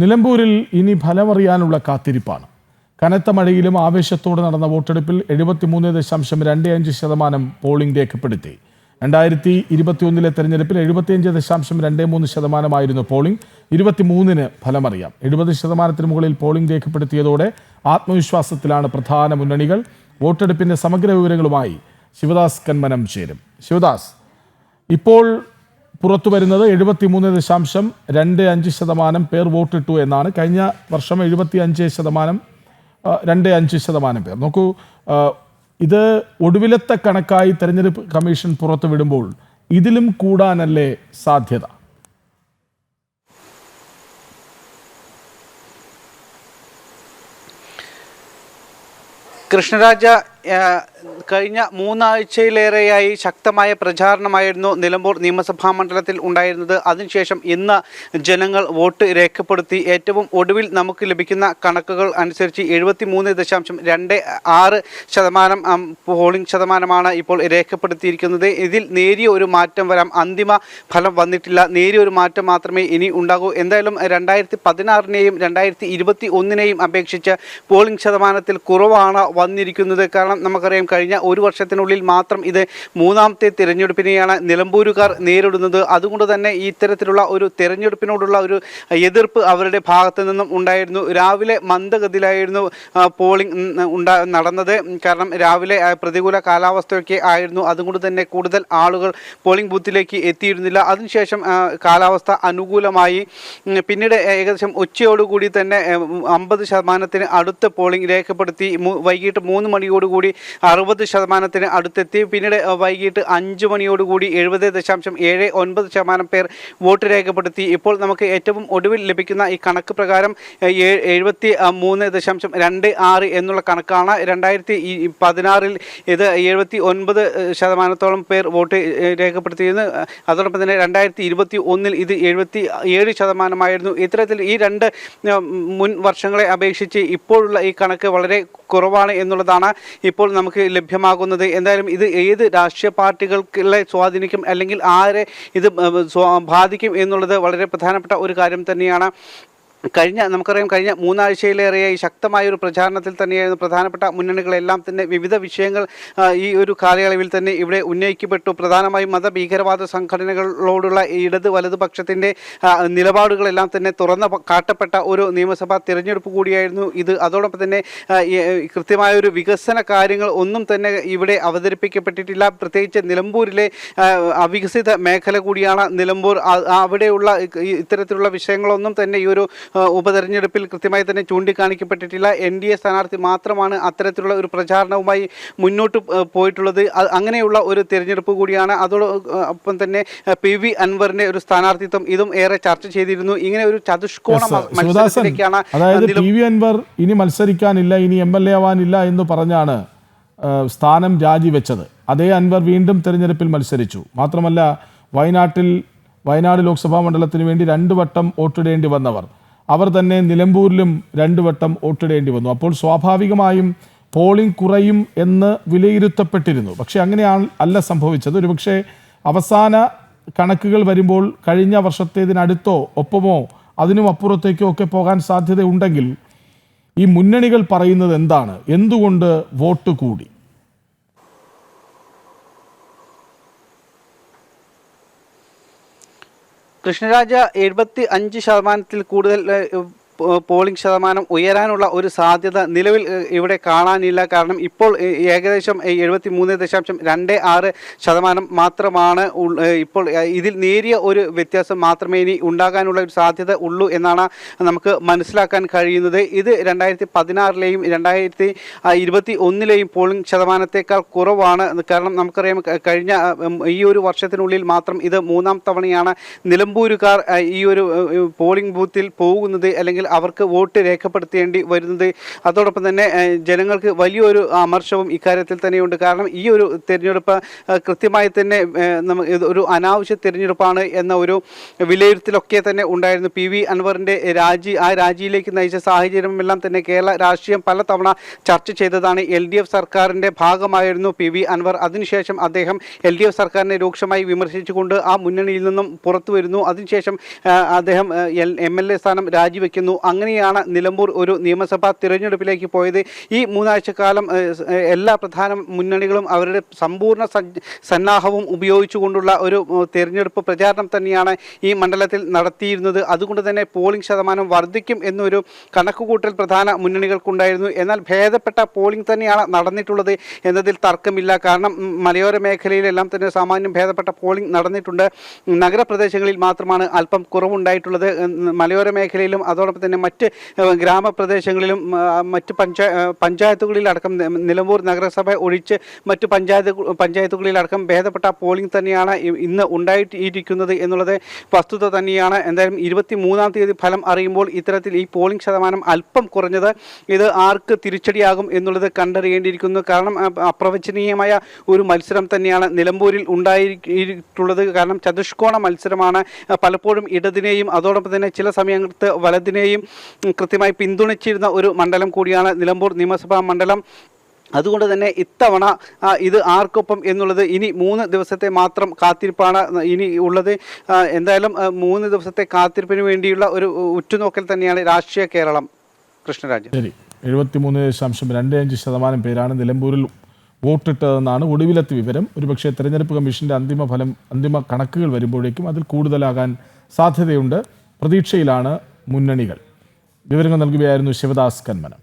നിലമ്പൂരിൽ ഇനി ഫലമറിയാനുള്ള കാത്തിരിപ്പാണ്. കനത്ത മഴയിലും ആവേശത്തോടെ നടന്ന വോട്ടെടുപ്പിൽ 73.25% പോളിംഗ് രേഖപ്പെടുത്തി. 2021 തെരഞ്ഞെടുപ്പിൽ 75.23% പോളിംഗ്. 23-ന് ഫലമറിയാം. 70% മുകളിൽ പോളിംഗ് രേഖപ്പെടുത്തിയതോടെ ആത്മവിശ്വാസത്തിലാണ് പ്രധാന മുന്നണികൾ. വോട്ടെടുപ്പിന്റെ സമഗ്ര വിവരങ്ങളുമായി ശിവദാസ് കന്മനം ചേരും. ശിവദാസ്, ഇപ്പോൾ പുറത്തു വരുന്നത് 73.25% പേർ വോട്ടിട്ടു എന്നാണ്. കഴിഞ്ഞ വർഷം 75.25% പേർ. നോക്കൂ, ഇത് ഒടുവിലത്തെ കണക്കായി തെരഞ്ഞെടുപ്പ് കമ്മീഷൻ പുറത്തുവിടുമ്പോൾ ഇതിലും കൂടാനല്ലേ സാധ്യത? കൃഷ്ണരാജ, കഴിഞ്ഞ 3 ആഴ്ചയിലേറെയായി ശക്തമായ പ്രചാരണമായിരുന്നു നിലമ്പൂർ നിയമസഭാ മണ്ഡലത്തിൽ ഉണ്ടായിരുന്നത്. അതിനുശേഷം ഇന്ന് ജനങ്ങൾ വോട്ട് രേഖപ്പെടുത്തി. ഏറ്റവും ഒടുവിൽ നമുക്ക് ലഭിക്കുന്ന കണക്കുകൾ അനുസരിച്ച് 73.26% പോളിംഗ് ശതമാനമാണ് ഇപ്പോൾ രേഖപ്പെടുത്തിയിരിക്കുന്നത്. ഇതിൽ നേരിയ ഒരു മാറ്റം വരാം. അന്തിമ ഫലം വന്നിട്ടില്ല. നേരിയ ഒരു മാറ്റം മാത്രമേ ഇനി ഉണ്ടാകൂ. എന്തായാലും 2016-നെയും 2021-നെയും അപേക്ഷിച്ച് പോളിംഗ് ശതമാനത്തിൽ കുറവാണ് വന്നിരിക്കുന്നത്. കാരണം നമുക്കറിയാം, കഴിഞ്ഞ ഒരു വർഷത്തിനുള്ളിൽ മാത്രം ഇത് 3ാമത്തെ തിരഞ്ഞെടുപ്പിനെയാണ് നിലമ്പൂരുകാർ നേരിടുന്നത്. അതുകൊണ്ട് തന്നെ ഇത്തരത്തിലുള്ള ഒരു തിരഞ്ഞെടുപ്പിനോടുള്ള ഒരു എതിർപ്പ് അവരുടെ ഭാഗത്തു നിന്നും ഉണ്ടായിരുന്നു. രാവിലെ മന്ദഗതിയിലായിരുന്നു പോളിംഗ് നടന്നത്. കാരണം രാവിലെ പ്രതികൂല കാലാവസ്ഥയൊക്കെ ആയിരുന്നു. അതുകൊണ്ട് തന്നെ കൂടുതൽ ആളുകൾ പോളിംഗ് ബൂത്തിലേക്ക് എത്തിയിരുന്നില്ല. അതിനുശേഷം കാലാവസ്ഥ അനുകൂലമായി. പിന്നീട് ഏകദേശം ഉച്ചയോടുകൂടി തന്നെ 50% അടുത്ത് പോളിംഗ് രേഖപ്പെടുത്തി. വൈകിട്ട് 3 മണിയോടുകൂടി 60% അടുത്തെത്തി. പിന്നീട് വൈകിട്ട് 5 മണിയോടുകൂടി 70.79% പേർ വോട്ട് രേഖപ്പെടുത്തി. ഇപ്പോൾ നമുക്ക് ഏറ്റവും ഒടുവിൽ ലഭിക്കുന്ന ഈ കണക്ക് പ്രകാരം 73.26 എന്നുള്ള കണക്കാണ്. 2016-ൽ ഇത് 79% പേർ വോട്ട് രേഖപ്പെടുത്തിയിരുന്നു. അതോടൊപ്പം തന്നെ 2021-ൽ ഇത് 77%. ഇത്തരത്തിൽ ഈ 2 മുൻ വർഷങ്ങളെ അപേക്ഷിച്ച് ഇപ്പോഴുള്ള ഈ കണക്ക് വളരെ കുറവാണ് എന്നുള്ളതാണ് ഇപ്പോൾ നമുക്ക് ലഭ്യമാകുന്നത്. എന്തായാലും ഇത് ഏത് രാഷ്ട്രീയ പാർട്ടികളെ സ്വാധീനിക്കും, അല്ലെങ്കിൽ ആരെ ഇത് ബാധിക്കും എന്നുള്ളത് വളരെ പ്രധാനപ്പെട്ട ഒരു കാര്യം തന്നെയാണ്. നമുക്കറിയാം, കഴിഞ്ഞ 3 ആഴ്ചയിലേറെയായി ശക്തമായൊരു പ്രചാരണത്തിൽ തന്നെയായിരുന്നു. പ്രധാനപ്പെട്ട മുന്നണികളെല്ലാം തന്നെ വിവിധ വിഷയങ്ങൾ ഈ ഒരു കാലയളവിൽ തന്നെ ഇവിടെ ഉന്നയിക്കപ്പെട്ടു. പ്രധാനമായും മതഭീകരവാദ സംഘടനകളോടുള്ള ഇടത് വലതുപക്ഷത്തിൻ്റെ നിലപാടുകളെല്ലാം തന്നെ തുറന്ന് കാട്ടപ്പെട്ട ഒരു നിയമസഭാ തിരഞ്ഞെടുപ്പ് കൂടിയായിരുന്നു ഇത്. അതോടൊപ്പം തന്നെ കൃത്യമായൊരു വികസന കാര്യങ്ങൾ ഒന്നും തന്നെ ഇവിടെ അവതരിപ്പിക്കപ്പെട്ടിട്ടില്ല. പ്രത്യേകിച്ച് നിലമ്പൂരിലെ അവികസിത മേഖല കൂടിയാണ് നിലമ്പൂർ. അവിടെയുള്ള ഇത്തരത്തിലുള്ള വിഷയങ്ങളൊന്നും തന്നെ ഈ ഒരു ഉപതെരഞ്ഞെടുപ്പിൽ കൃത്യമായി തന്നെ ചൂണ്ടിക്കാണിക്കപ്പെട്ടിട്ടില്ല. NDA സ്ഥാനാർത്ഥി മാത്രമാണ് അത്തരത്തിലുള്ള ഒരു പ്രചാരണവുമായി മുന്നോട്ട് പോയിട്ടുള്ളത്. അങ്ങനെയുള്ള ഒരു തിരഞ്ഞെടുപ്പ് കൂടിയാണ്. അതോടൊപ്പം തന്നെ PV അൻവറിന്റെ ഒരു സ്ഥാനാർത്ഥിത്വം ഇതും ഏറെ ചർച്ച ചെയ്തിരുന്നു. ഇങ്ങനെ ഒരു ചതുഷ്കോണ മത്സരത്തിലേക്കാണ്. അതായത് PV അൻവർ ഇനി മത്സരിക്കാനില്ല, ഇനി MLA ആവാനില്ല എന്ന് പറഞ്ഞാണ് സ്ഥാനം രാജിവെച്ചത്. അതേ അൻവർ വീണ്ടും തെരഞ്ഞെടുപ്പിൽ മത്സരിച്ചു. മാത്രമല്ല, വയനാട് ലോക്സഭാ മണ്ഡലത്തിന് വേണ്ടി 2 വട്ടം വോട്ടിടേണ്ടി വന്നവർ, അവർ തന്നെ നിലമ്പൂരിലും 2 വട്ടം വോട്ടിടേണ്ടി വന്നു. അപ്പോൾ സ്വാഭാവികമായും പോളിംഗ് കുറയും എന്ന് വിലയിരുത്തപ്പെട്ടിരുന്നു. പക്ഷേ അങ്ങനെ അല്ല സംഭവിച്ചത്. ഒരുപക്ഷെ അവസാന കണക്കുകൾ വരുമ്പോൾ കഴിഞ്ഞ വർഷത്തേതിനടുത്തോ ഒപ്പമോ അതിനും അപ്പുറത്തേക്കോ ഒക്കെ പോകാൻ സാധ്യതയുണ്ടെങ്കിൽ ഈ മുന്നണികൾ പറയുന്നത് എന്താണ്? എന്തുകൊണ്ട് വോട്ട് കൂടി? കൃഷ്ണരാജ, 75% കൂടുതൽ പോളിംഗ് ശതമാനം ഉയരാനുള്ള ഒരു സാധ്യത നിലവിൽ ഇവിടെ കാണാനില്ല. കാരണം ഇപ്പോൾ ഏകദേശം 73.26% മാത്രമാണ് ഇപ്പോൾ. ഇതിൽ നേരിയ ഒരു വ്യത്യാസം മാത്രമേ ഇനി ഉണ്ടാകാനുള്ള ഒരു സാധ്യത ഉള്ളൂ എന്നാണ് നമുക്ക് മനസ്സിലാക്കാൻ കഴിയുന്നത്. ഇത് 2016-ലെയും 2021-ലെയും പോളിംഗ് ശതമാനത്തേക്കാൾ കുറവാണ്. കാരണം നമുക്കറിയാം, കഴിഞ്ഞ ഈ ഒരു വർഷത്തിനുള്ളിൽ മാത്രം ഇത് 3ാം തവണയാണ് നിലമ്പൂരുകാർ ഈ ഒരു പോളിംഗ് ബൂത്തിൽ പോകുന്നത്, അല്ലെങ്കിൽ അവർക്ക് വോട്ട് രേഖപ്പെടുത്തേണ്ടി വരുന്നത്. അതോടൊപ്പം തന്നെ ജനങ്ങൾക്ക് വലിയൊരു അമർഷവും ഇക്കാര്യത്തിൽ തന്നെയുണ്ട്. കാരണം ഈ ഒരു തിരഞ്ഞെടുപ്പ് കൃത്യമായി തന്നെ ഒരു അനാവശ്യ തിരഞ്ഞെടുപ്പാണ് എന്ന ഒരു വിലയിരുത്തലൊക്കെ തന്നെ ഉണ്ടായിരുന്നു. പി വി അൻവറിൻ്റെ ആ രാജിയിലേക്ക് നയിച്ച സാഹചര്യമെല്ലാം തന്നെ കേരള രാഷ്ട്രീയം പലതവണ ചർച്ച ചെയ്തതാണ്. LDF സർക്കാരിൻ്റെ ഭാഗമായിരുന്നു പി വി അൻവർ. അതിനുശേഷം അദ്ദേഹം LDF സർക്കാരിനെ രൂക്ഷമായി വിമർശിച്ചുകൊണ്ട് ആ മുന്നണിയിൽ നിന്നും പുറത്തു വരുന്നു. അതിനുശേഷം അദ്ദേഹം MLA സ്ഥാനം രാജിവെക്കുന്നു. അങ്ങനെയാണ് നിലമ്പൂർ ഒരു നിയമസഭാ തിരഞ്ഞെടുപ്പിലേക്ക് പോയത്. ഈ 3 ആഴ്ചക്കാലം എല്ലാ പ്രധാന മുന്നണികളും അവരുടെ സമ്പൂർണ്ണ സന്നാഹവും ഉപയോഗിച്ചുകൊണ്ടുള്ള ഒരു തിരഞ്ഞെടുപ്പ് പ്രചാരണം തന്നെയാണ് ഈ മണ്ഡലത്തിൽ നടത്തിയിരുന്നത്. അതുകൊണ്ട് തന്നെ പോളിംഗ് ശതമാനം വർദ്ധിക്കും എന്നൊരു കണക്കുകൂട്ടൽ പ്രധാന മുന്നണികൾക്കുണ്ടായിരുന്നു. എന്നാൽ ഭേദപ്പെട്ട പോളിംഗ് തന്നെയാണ് നടന്നിട്ടുള്ളത് എന്നതിൽ തർക്കമില്ല. കാരണം മലയോര മേഖലയിലെല്ലാം തന്നെ സാമാന്യം ഭേദപ്പെട്ട പോളിംഗ് നടന്നിട്ടുണ്ട്. നഗരപ്രദേശങ്ങളിൽ മാത്രമാണ് അല്പം കുറവുണ്ടായിട്ടുള്ളത്. മലയോര മേഖലയിലും അതോടൊപ്പം തന്നെ മറ്റ് ഗ്രാമപ്രദേശങ്ങളിലും മറ്റ് പഞ്ചായത്തുകളിലടക്കം നിലമ്പൂർ നഗരസഭ ഒഴിച്ച് മറ്റ് പഞ്ചായത്തുകളിലടക്കം ഭേദപ്പെട്ട പോളിംഗ് തന്നെയാണ് ഇന്ന് ഉണ്ടായിരിക്കുന്നത് എന്നുള്ളത് വസ്തുത തന്നെയാണ്. എന്തായാലും 23-ാം തീയതി ഫലം അറിയുമ്പോൾ ഇത്തരത്തിൽ ഈ പോളിംഗ് ശതമാനം അല്പം കുറഞ്ഞത് ഇത് ആർക്ക് തിരിച്ചടിയാകും എന്നുള്ളത് കണ്ടറിയേണ്ടിയിരിക്കുന്നു. കാരണം അപ്രവചനീയമായ ഒരു മത്സരം തന്നെയാണ് നിലമ്പൂരിൽ ഉണ്ടായിട്ടുള്ളത്. കാരണം ചതുഷ്കോണ മത്സരമാണ്. പലപ്പോഴും ഇടതിനെയും അതോടൊപ്പം തന്നെ ചില സമയത്ത് വലതിനെയും കൃത്യമായി പിന്തുണച്ചിരുന്ന ഒരു മണ്ഡലം കൂടിയാണ് നിലമ്പൂർ നിയമസഭാ മണ്ഡലം. അതുകൊണ്ട് തന്നെ ഇത്തവണ ഇത് ആർക്കൊപ്പം എന്നുള്ളത് ഇനി 3 ദിവസത്തെ മാത്രം കാത്തിരിപ്പാണ് ഇനി ഉള്ളത്. എന്തായാലും 3 ദിവസത്തെ കാത്തിരിപ്പിന് വേണ്ടിയുള്ള ഒരു ഉറ്റുനോക്കൽ തന്നെയാണ് രാഷ്ട്രീയ കേരളം. കൃഷ്ണരാജ്. ശരി, 73.25% പേരാണ് നിലമ്പൂരിൽ വോട്ടിട്ടതെന്നാണ് ഒടുവിലത്തെ വിവരം. ഒരുപക്ഷെ തെരഞ്ഞെടുപ്പ് കമ്മീഷന്റെ അന്തിമ കണക്കുകൾ വരുമ്പോഴേക്കും അതിൽ കൂടുതലാകാൻ സാധ്യതയുണ്ട്. പ്രതീക്ഷയിലാണ് മുന്നണികൾ. വിവരങ്ങൾ നൽകുകയായിരുന്നു ശിവദാസ് കന്മനം.